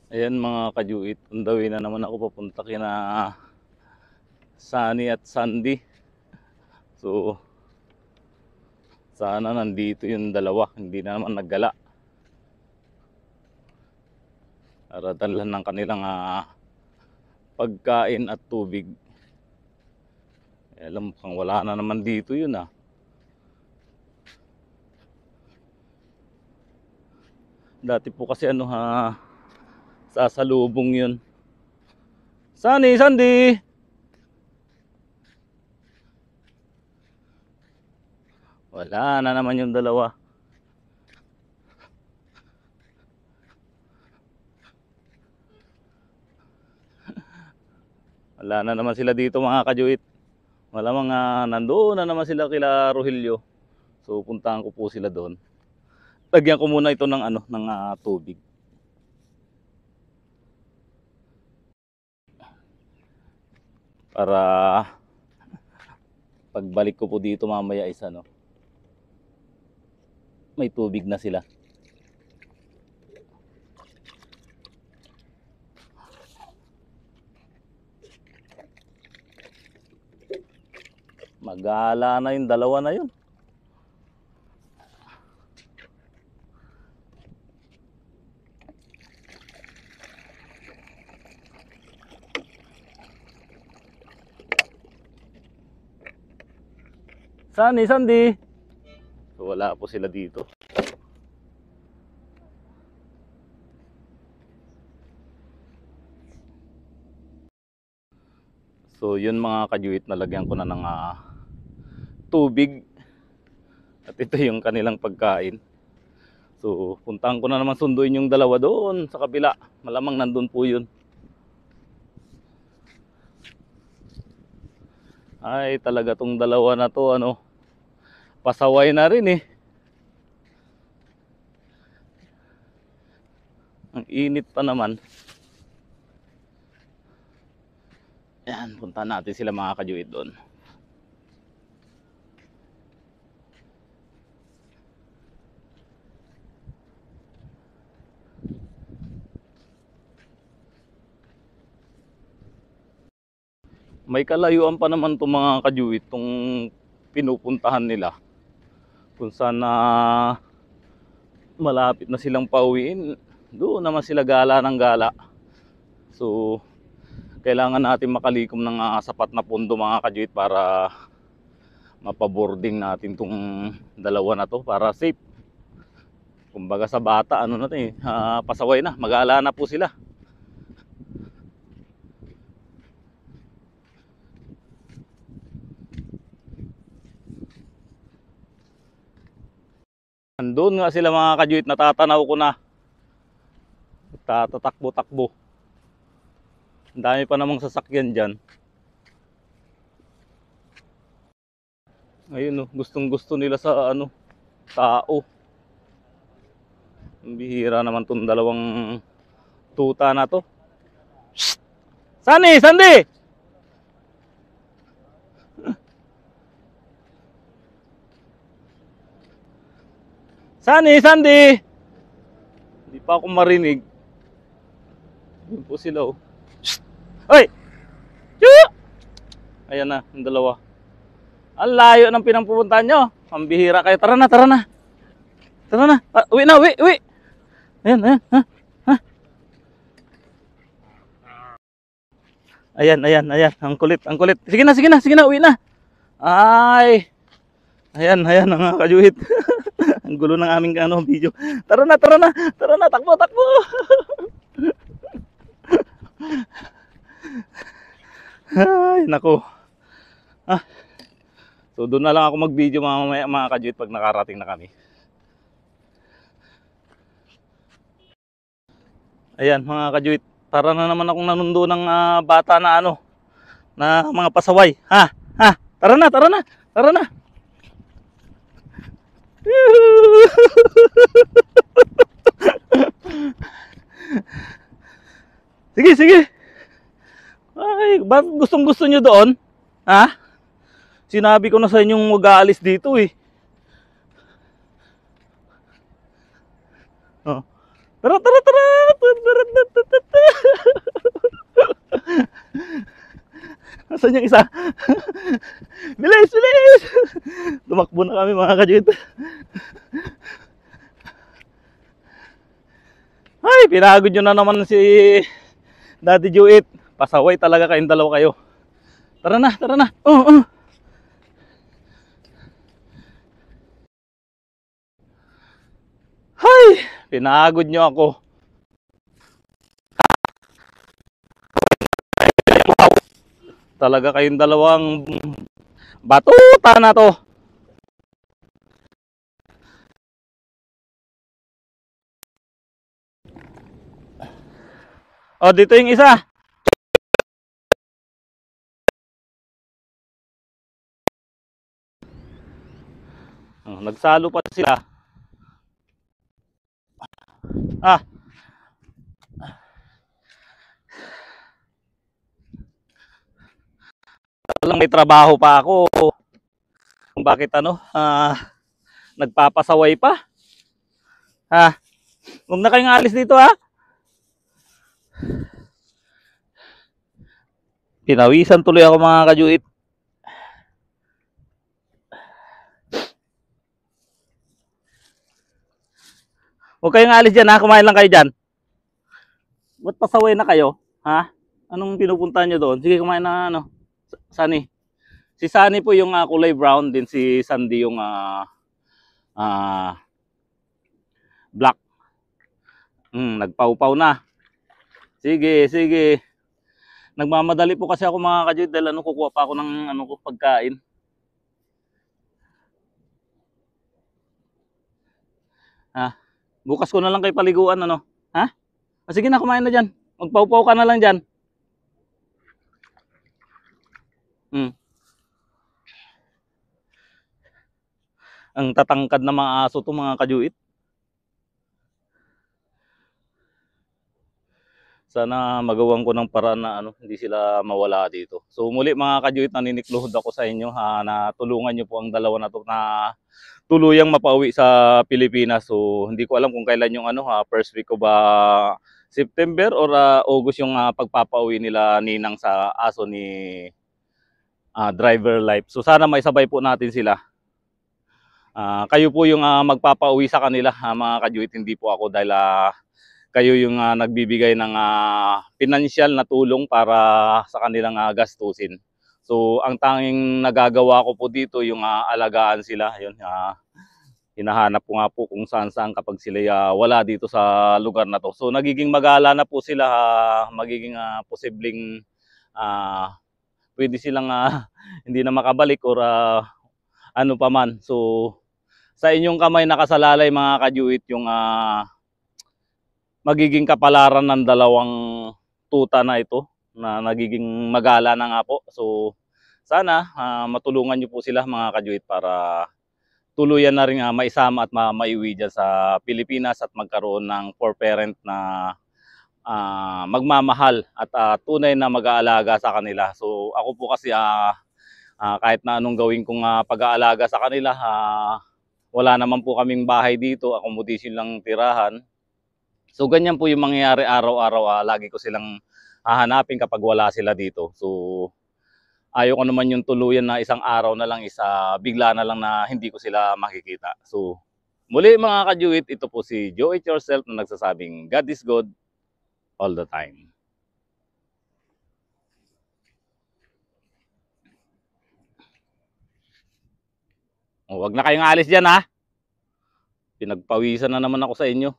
Ayan mga kajuit, on the way na naman ako papunta kina Sunny at Sandy. So, sana nandito yung dalawa, hindi na naman naggala. Para dalhan ng kanilang pagkain at tubig. Alam mukhang wala na naman dito yun Dati po kasi sasalubong yun. Sunny, Sandy! Wala na naman yung dalawa. Wala na naman sila dito mga kajuit. Malamang nandoon na naman sila kila Rogelio. So puntahan ko po sila doon. Lagyan ko muna ito ng tubig. Para pagbalik ko po dito mamaya may tubig na sila. Magala na yung dalawa na yun. Sunny, Sandy. So, wala po sila dito. So yun mga kajuit, nalagyan ko na ng tubig. At ito yung kanilang pagkain. So puntahan ko na naman sunduin yung dalawa doon sa kabila. Malamang nandun po yun. Ay talaga tong dalawa na to pasaway na rin Ang init pa naman. Yan, puntahan natin sila mga kajuit doon. May kalayuan pa naman itong mga kajuit itong pinupuntahan nila. Kung saan malapit na silang pauwiin, doon naman sila gala ng gala. So kailangan natin makalikom ng sapat na pondo mga kajuit para mapaboarding natin tong dalawa na to para safe. Kumbaga sa bata pasaway na, mag-aala na po sila. Andun nga sila mga kajuit, natatanaw ko na. Tatakbo-takbo. Ang dami pa namang sasakyan dyan. Ayun gustong gusto nila sa tao. Ang bihira naman tong dalawang tuta na to. Shhh! Sunny! Sandy! Sunny! Sandy! Hindi pa ako marinig. Yun po sila Shhh! Hoy! Shhh! Ayan na, yung dalawa. Ang layo ng pinampupuntahan nyo. Ang bihira kayo. Tara na, tara na. Tara na. Uwi na, uwi, uwi. Ayan, ayan. Ayan, ayan, ayan. Ang kulit, ang kulit. Sige na, sige na, sige na. Uwi na. Ay. Ayan, ayan mga kajuhit. Ang gulo ng aming video. Tara na, tara na. Tara na, takbo, takbo. Ay, nako. So doon na lang ako mag-video mamaya mga kajuhit pag nakarating na kami. Ayan mga kajuhit. Para na naman akong nanundo ng bata na na mga pasaway. Ha? Tara na, tara na. Tara na. Sige, sige. Ay, bakit gustong gusto nyo doon? Ha? Sinabi ko na sa inyong mag-aalis dito Oh. Tara, tara, tara. Nasaan yung isa? Bilis, bilis! Tumakbo na kami mga kajuit. Ay, pinagod nyo na naman si Daddy Juit. Pasaway talaga kayong dalawa kayo. Tara na, tara na. Hay, pinagod nyo ako. Talaga kayong dalawang batuta na to. Oh, dito yung isa. Oh, nagsalo pa sila. Ah. Lang may trabaho pa ako. Bakit nagpapasaway pa? Huwag na kayong alis dito Pinawisan tuloy ako mga kajuit. Huwag kayong alis dyan kumain lang kayo dyan. Ba't pasaway na kayo? Anong pinupuntahan nyo doon? Sige, kumain na Sunny. Si Sunny po yung kulay brown, din si Sandy yung black. Nagpaupaw na. Sige, sige. Nagmamadali po kasi ako mga kajuit dahil kukuha pa ako ng pagkain. Bukas ko na lang kayo paliguan sige na, kumain na dyan. Magpaupaw ka na lang dyan. Ang tatangkad na mga aso to mga kajuit. Sana magawan ko ng paraan na hindi sila mawala dito. So muli mga kajuit, naninikluhod ako sa inyo na tulungan nyo po ang dalawa na to na tuluyang mapauwi sa Pilipinas. So hindi ko alam kung kailan yung first week of September or August yung pagpapauwi nila ninang sa aso ni Driver Life. So sana maisabay po natin sila. Kayo po yung magpapauwi sa kanila mga kajuit, hindi po ako, dahil kayo yung nagbibigay ng financial na tulong para sa kanilang gastusin. So ang tanging nagagawa ko po dito yung alagaan sila. Yun, hinahanap ko nga po kung saan kapag sila wala dito sa lugar na to. So nagiging magala na po sila, magiging posibleng pwede silang hindi na makabalik or ano pa man. So sa inyong kamay nakasalalay mga kajuit yung magiging kapalaran ng dalawang tuta na ito na nagiging magala na nga po. So sana matulungan nyo po sila mga kajuit para tuluyan na rin maisama at maiuwi dyan sa Pilipinas at magkaroon ng four-parent na magmamahal at tunay na mag-aalaga sa kanila. So ako po kasi kahit na anong gawin kong pag-aalaga sa kanila, wala naman po kaming bahay dito, accommodation lang tirahan. So ganyan po yung mangyayari araw-araw, lagi ko silang hahanapin kapag wala sila dito. So ayaw ko naman yung tuluyan na isang araw na lang, bigla na lang na hindi ko sila makikita. So muli mga kajuit, ito po si Joe It Yourself na nagsasabing God is good all the time. Huwag na kayong alis dyan Pinagpawisan na naman ako sa inyo.